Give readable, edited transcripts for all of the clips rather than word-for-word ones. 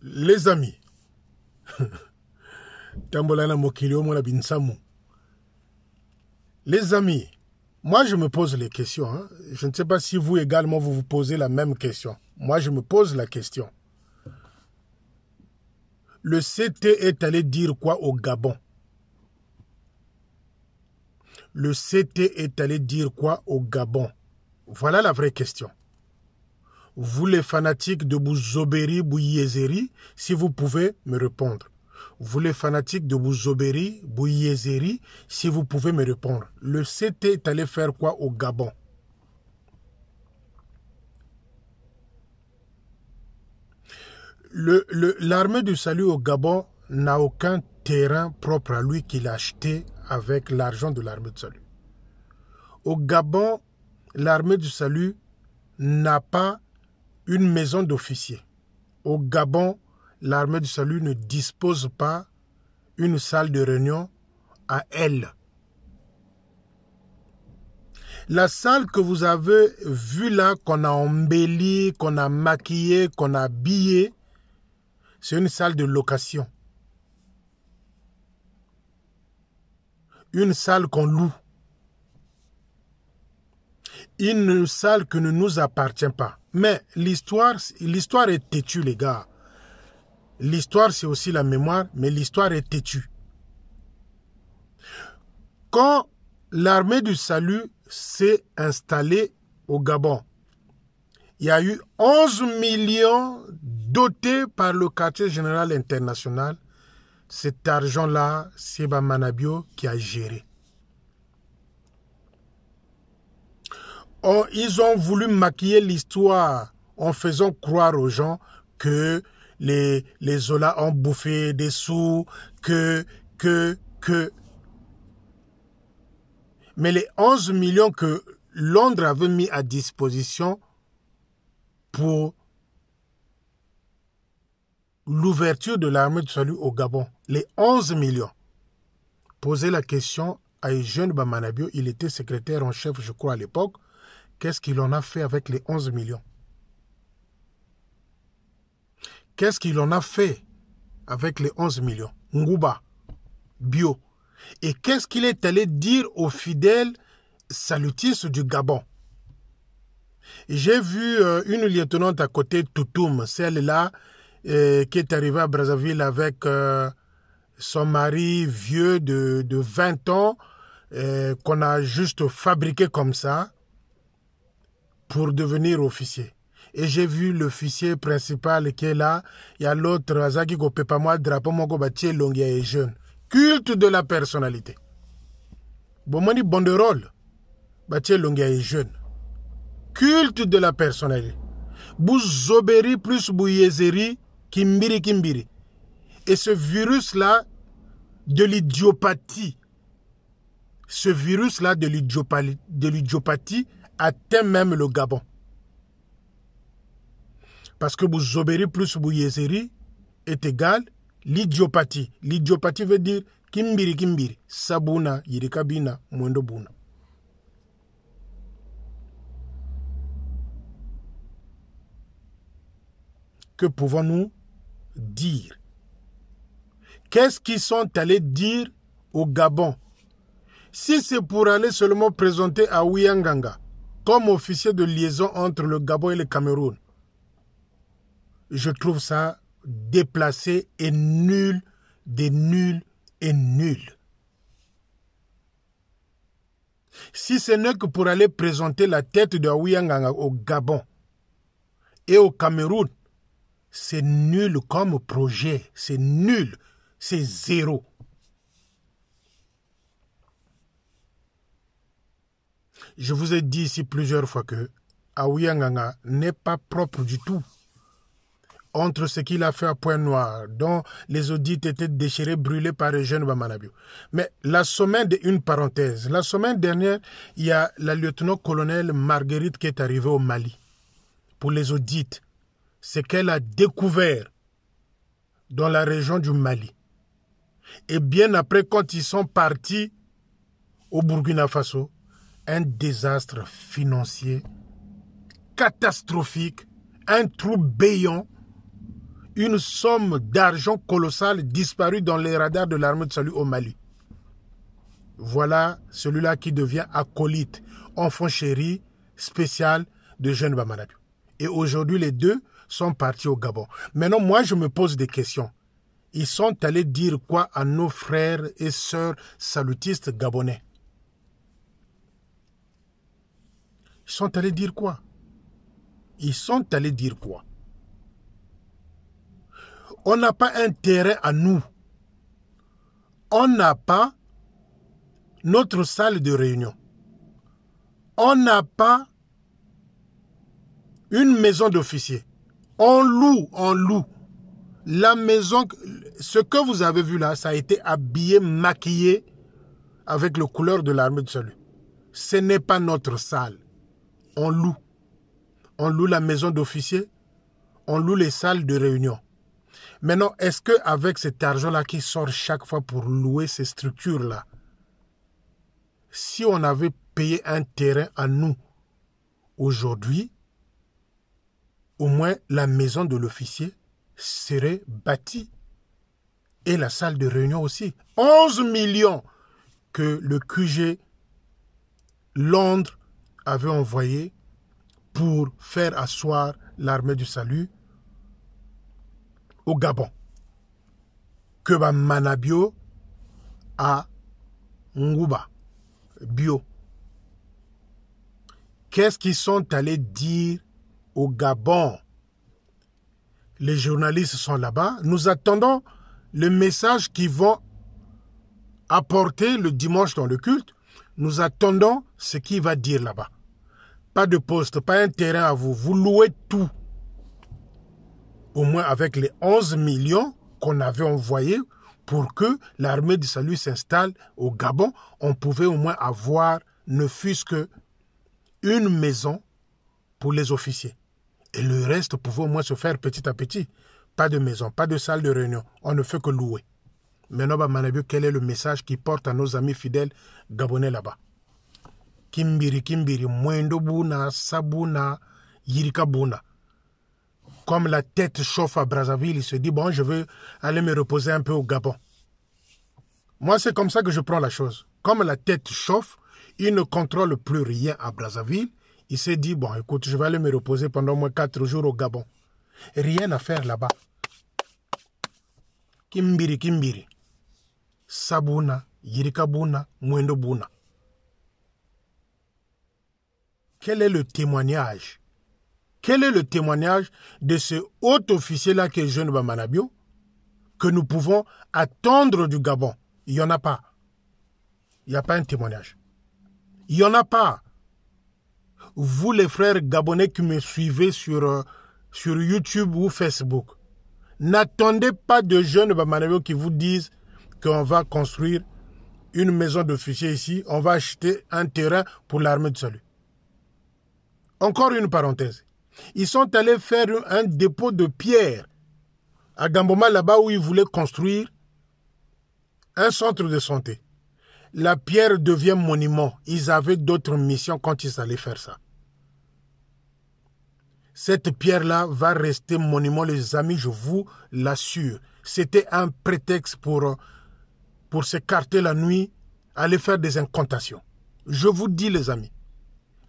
Les amis, les amis, moi je me pose les questions. Hein. Je ne sais pas si vous également vous vous posez la même question. Moi je me pose la question. Le CT est allé dire quoi au Gabon? Le CT est allé dire quoi au Gabon? Voilà la vraie question. Vous les fanatiques de Bouzobéry, Bouyezeri, si vous pouvez me répondre. Vous les fanatiques de Bouzobéry, Bouyezeri, si vous pouvez me répondre. Le CT est allé faire quoi au Gabon? L'armée du salut au Gabon n'a aucun terrain propre à lui qu'il a acheté avec l'argent de l'armée du salut. Au Gabon, l'armée du salut n'a pas une maison d'officier. Au Gabon, l'armée du salut ne dispose pas une salle de réunion à elle. La salle que vous avez vue là, qu'on a embellie, qu'on a maquillée, qu'on a habillée, c'est une salle de location. Une salle qu'on loue. Une salle qui ne nous appartient pas. Mais l'histoire est têtue, les gars. L'histoire, c'est aussi la mémoire, mais l'histoire est têtue. Quand l'armée du salut s'est installée au Gabon, il y a eu 11 millions dotés par le quartier général international. Cet argent-là, c'est Manabio qui a géré. Ils ont voulu maquiller l'histoire en faisant croire aux gens que les Zola ont bouffé des sous, que... Mais les 11 millions que Londres avait mis à disposition pour l'ouverture de l'armée du salut au Gabon, les 11 millions, posez la question à Eugène Bamanabio, il était secrétaire en chef, je crois, à l'époque. Qu'est-ce qu'il en a fait avec les 11 millions? Qu'est-ce qu'il en a fait avec les 11 millions? Ngouba, Bio. Et qu'est-ce qu'il est allé dire aux fidèles salutistes du Gabon? J'ai vu une lieutenante à côté de Toutoum, celle-là qui est arrivée à Brazzaville avec son mari vieux de 20 ans, qu'on a juste fabriqué comme ça pour devenir officier. Et j'ai vu l'officier principal qui est là. Il y a l'autre, Azaki Gopepamwa, drapeau Mogo Batie Longia et jeune. Culte de la personnalité. Bomoni Banderole, Batie Longia et jeune. Culte de la personnalité. Bouzobéry plus Bouyezeri, Kimbiri. Et ce virus-là de l'idiopathie, de l'idiopathie atteint même le Gabon. Parce que Bouzobéry plus Bouyezeri est égal l'idiopathie. L'idiopathie veut dire Kimbiri. Sabuna, Yirikabina, Mwendobuna. Que pouvons-nous dire? Qu'est-ce qu'ils sont allés dire au Gabon? Si c'est pour aller seulement présenter à Ouanganga comme officier de liaison entre le Gabon et le Cameroun, je trouve ça déplacé et nul, nul. Si ce n'est que pour aller présenter la tête de Ouanganga au Gabon et au Cameroun, c'est nul comme projet, c'est nul, c'est zéro. Je vous ai dit ici plusieurs fois que Ouanganga n'est pas propre du tout. Entre ce qu'il a fait à Pointe-Noire, dont les audits étaient déchirés, brûlés par Eugène Bamanabio. Mais la semaine, une parenthèse, la semaine dernière, il y a la lieutenant-colonel Marguerite qui est arrivée au Mali pour les audits. Ce qu'elle a découvert dans la région du Mali. Et bien après, quand ils sont partis au Burkina Faso, un désastre financier catastrophique, un trou béant, une somme d'argent colossale disparue dans les radars de l'armée de salut au Mali. Voilà celui-là qui devient acolyte, enfant chéri, spécial de Jeune Bamanabi. Et aujourd'hui, les deux sont partis au Gabon. Maintenant, moi, je me pose des questions. Ils sont allés dire quoi à nos frères et sœurs salutistes gabonais? Ils sont allés dire quoi? Ils sont allés dire quoi? On n'a pas un terrain à nous. On n'a pas notre salle de réunion. On n'a pas une maison d'officier. On loue. La maison, ce que vous avez vu là, ça a été habillé, maquillé avec le couleur de l'armée de salut. Ce n'est pas notre salle. On loue. On loue la maison d'officier. On loue les salles de réunion. Maintenant, est-ce qu'avec cet argent-là qui sort chaque fois pour louer ces structures-là, si on avait payé un terrain à nous, aujourd'hui, au moins la maison de l'officier serait bâtie. Et la salle de réunion aussi. 11 millions que le QG Londres avait envoyé pour faire asseoir l'armée du salut au Gabon. Que Manabio à Ngouba. Bio. Qu'est-ce qu'ils sont allés dire au Gabon? Les journalistes sont là-bas. Nous attendons le message qu'ils vont apporter le dimanche dans le culte. Nous attendons ce qu'il va dire là-bas. Pas de poste, pas un terrain à vous. Vous louez tout. Au moins avec les 11 millions qu'on avait envoyés pour que l'armée du salut s'installe au Gabon, on pouvait au moins avoir, ne fût-ce que une maison pour les officiers. Et le reste pouvait au moins se faire petit à petit. Pas de maison, pas de salle de réunion. On ne fait que louer. Maintenant, Manabio, quel est le message qu'il porte à nos amis fidèles gabonais là-bas? Kimbiri, Kimbiri, Mwendo Buna, Sabuna, Yirika Buna. Comme la tête chauffe à Brazzaville, il se dit, bon, je veux aller me reposer un peu au Gabon. Moi, c'est comme ça que je prends la chose. Comme la tête chauffe, il ne contrôle plus rien à Brazzaville. Il s'est dit, bon, écoute, je vais aller me reposer pendant au moins 4 jours au Gabon. Rien à faire là-bas. Kimbiri, Kimbiri. Sabuna, Yirikabuna, Mwendo Buna. Quel est le témoignage? Quel est le témoignage de ce haut officier-là qui est Jeune Bamanabio que nous pouvons attendre du Gabon? Il n'y en a pas. Il n'y a pas un témoignage. Il n'y en a pas. Vous, les frères gabonais qui me suivez sur YouTube ou Facebook, n'attendez pas de Jeunes Bamanabio qui vous disent qu'on va construire une maison d'officiers ici, on va acheter un terrain pour l'armée de salut. Encore une parenthèse. Ils sont allés faire un dépôt de pierre à Gamboma, là-bas où ils voulaient construire un centre de santé. La pierre devient monument. Ils avaient d'autres missions quand ils allaient faire ça. Cette pierre-là va rester monument, les amis, je vous l'assure. C'était un prétexte pour s'écarter la nuit, aller faire des incantations. Je vous dis, les amis,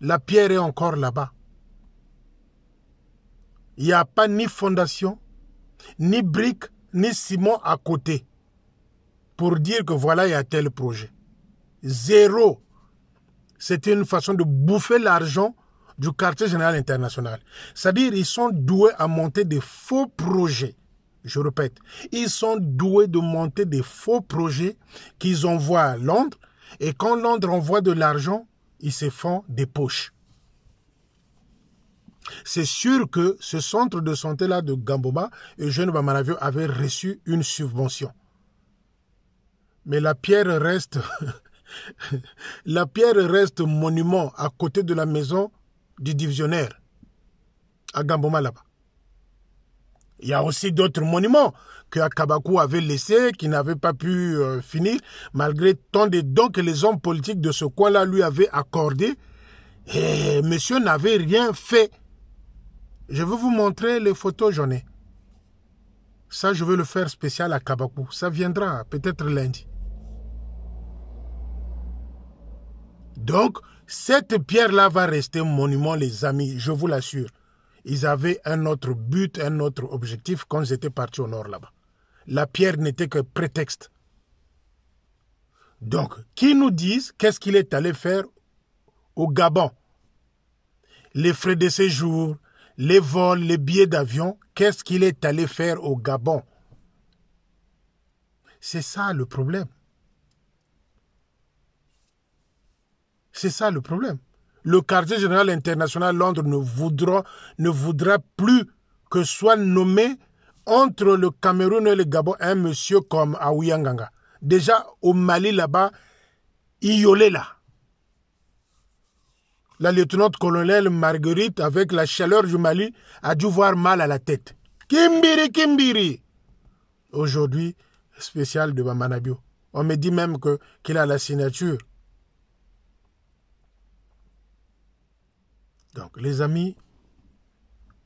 la pierre est encore là-bas. Il n'y a pas ni fondation, ni brique, ni ciment à côté pour dire que voilà, il y a tel projet. Zéro. C'était une façon de bouffer l'argent du quartier général international. C'est-à-dire, ils sont doués à monter des faux projets. Je répète, ils sont doués de monter des faux projets qu'ils envoient à Londres. Et quand Londres envoie de l'argent, ils se font des poches. C'est sûr que ce centre de santé-là de Gamboma, Eugène Bamanabio avait reçu une subvention. Mais la pierre reste, la pierre reste monument à côté de la maison du divisionnaire à Gamboma là-bas. Il y a aussi d'autres monuments que Akabakou avait laissés, qui n'avaient pas pu finir, malgré tant de dons que les hommes politiques de ce coin-là lui avaient accordés. Et monsieur n'avait rien fait. Je vais vous montrer les photos, j'en ai. Ça, je veux le faire spécial à Kabakou. Ça viendra peut-être lundi. Donc, cette pierre-là va rester monument, les amis, je vous l'assure. Ils avaient un autre but, un autre objectif quand ils étaient partis au nord là-bas. La pierre n'était que prétexte. Donc, qui nous disent qu'est-ce qu'il est allé faire au Gabon? Les frais de séjour, les vols, les billets d'avion, qu'est-ce qu'il est allé faire au Gabon? C'est ça le problème. C'est ça le problème. Le quartier général international Londres ne voudra plus que soit nommé entre le Cameroun et le Gabon un monsieur comme Aouyanganga. Déjà au Mali là-bas, Iolé là. La lieutenant-colonel Marguerite, avec la chaleur du Mali, a dû voir mal à la tête. Kimbiri, Kimbiri. Aujourd'hui, spécial de Bamanabio. On me dit même qu'il a la signature. Donc, les amis,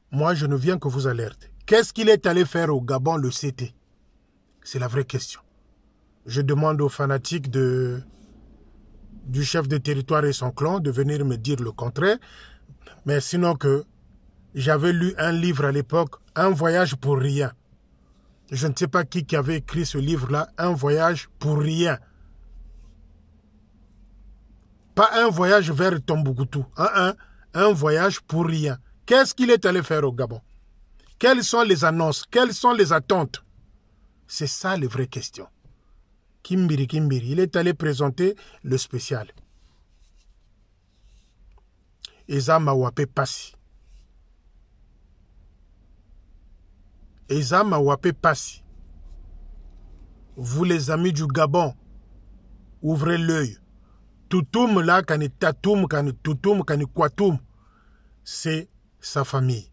moi, je ne viens que vous alerter. Qu'est-ce qu'il est allé faire au Gabon, le CT? C'est la vraie question. Je demande aux fanatiques du chef de territoire et son clan de venir me dire le contraire. Mais sinon que j'avais lu un livre à l'époque, Un voyage pour rien. Je ne sais pas qui avait écrit ce livre-là, Un voyage pour rien. Pas un voyage vers Tombouctou. Un voyage pour rien. Qu'est-ce qu'il est allé faire au Gabon? Quelles sont les annonces? Quelles sont les attentes? C'est ça les vraies questions. Kimbiri, Kimbiri, il est allé présenter le spécial. Eza Mawapé Passi. Eza Mawapé Passi. Vous les amis du Gabon, ouvrez l'œil. Toutoum là, kani Tatoum, kani Toutoum, kani Kwatoum, c'est sa famille.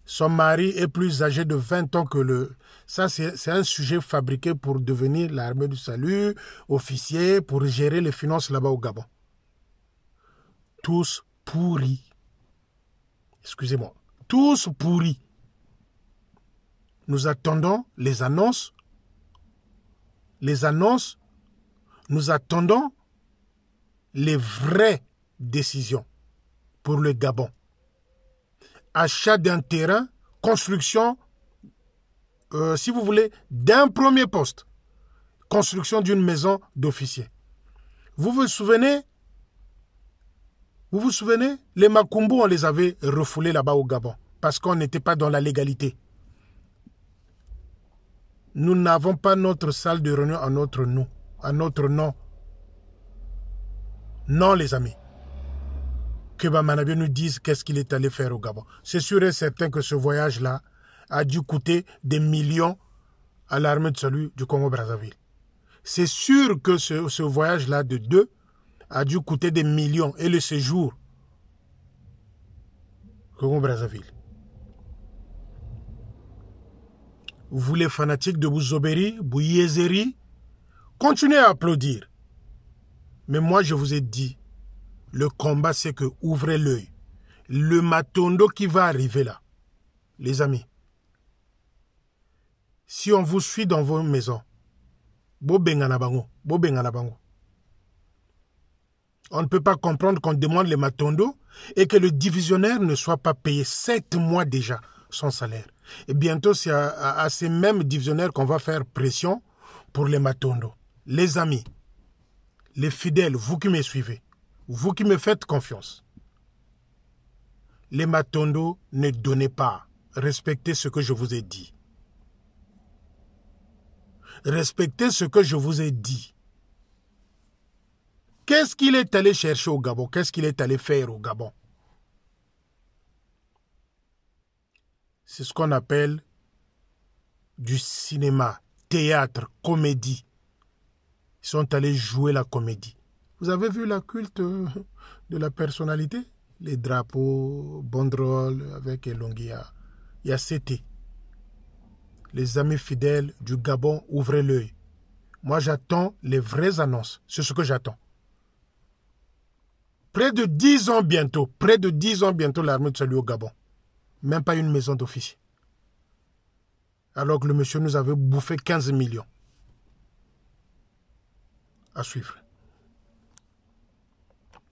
Son mari est plus âgé de 20 ans que le... Ça, c'est un sujet fabriqué pour devenir l'armée du salut, officier, pour gérer les finances là-bas au Gabon. Tous pourris. Excusez-moi. Tous pourris. Nous attendons les annonces. Les annonces. Nous attendons les vraies décisions pour le Gabon. Achat d'un terrain, construction, si vous voulez, d'un premier poste. Construction d'une maison d'officier. Vous vous souvenez, les Makumbu, on les avait refoulés là-bas au Gabon parce qu'on n'était pas dans la légalité. Nous n'avons pas notre salle de réunion à notre nom. Non, les amis. Que Bamanabio nous dise qu'est-ce qu'il est allé faire au Gabon. C'est sûr et certain que ce voyage-là a dû coûter des millions à l'armée de salut du Congo-Brazzaville. C'est sûr que ce voyage-là de 2 a dû coûter des millions. Et le séjour Congo-Brazzaville. Vous les fanatiques de Bouzobéry, Bouyezeri, continuez à applaudir. Mais moi, je vous ai dit, le combat, c'est que ouvrez l'œil. Le Matondo qui va arriver là, les amis, si on vous suit dans vos maisons, on ne peut pas comprendre qu'on demande les Matondo et que le divisionnaire ne soit pas payé 7 mois déjà son salaire. Et bientôt, c'est à ces mêmes divisionnaires qu'on va faire pression pour les Matondo. Les amis, les fidèles, vous qui me suivez, vous qui me faites confiance, les Matondo, ne donnez pas. Respectez ce que je vous ai dit. Respectez ce que je vous ai dit. Qu'est-ce qu'il est allé chercher au Gabon? Qu'est-ce qu'il est allé faire au Gabon? C'est ce qu'on appelle du cinéma, théâtre, comédie. Ils sont allés jouer la comédie. Vous avez vu la culte de la personnalité? Les drapeaux, banderoles avec Elongia. Il y a CT. Les amis fidèles du Gabon, ouvrez l'œil. Moi, j'attends les vraies annonces. C'est ce que j'attends. Près de 10 ans bientôt, l'armée de salut au Gabon. Même pas une maison d'officier. alors que le monsieur nous avait bouffé 15 millions. À suivre.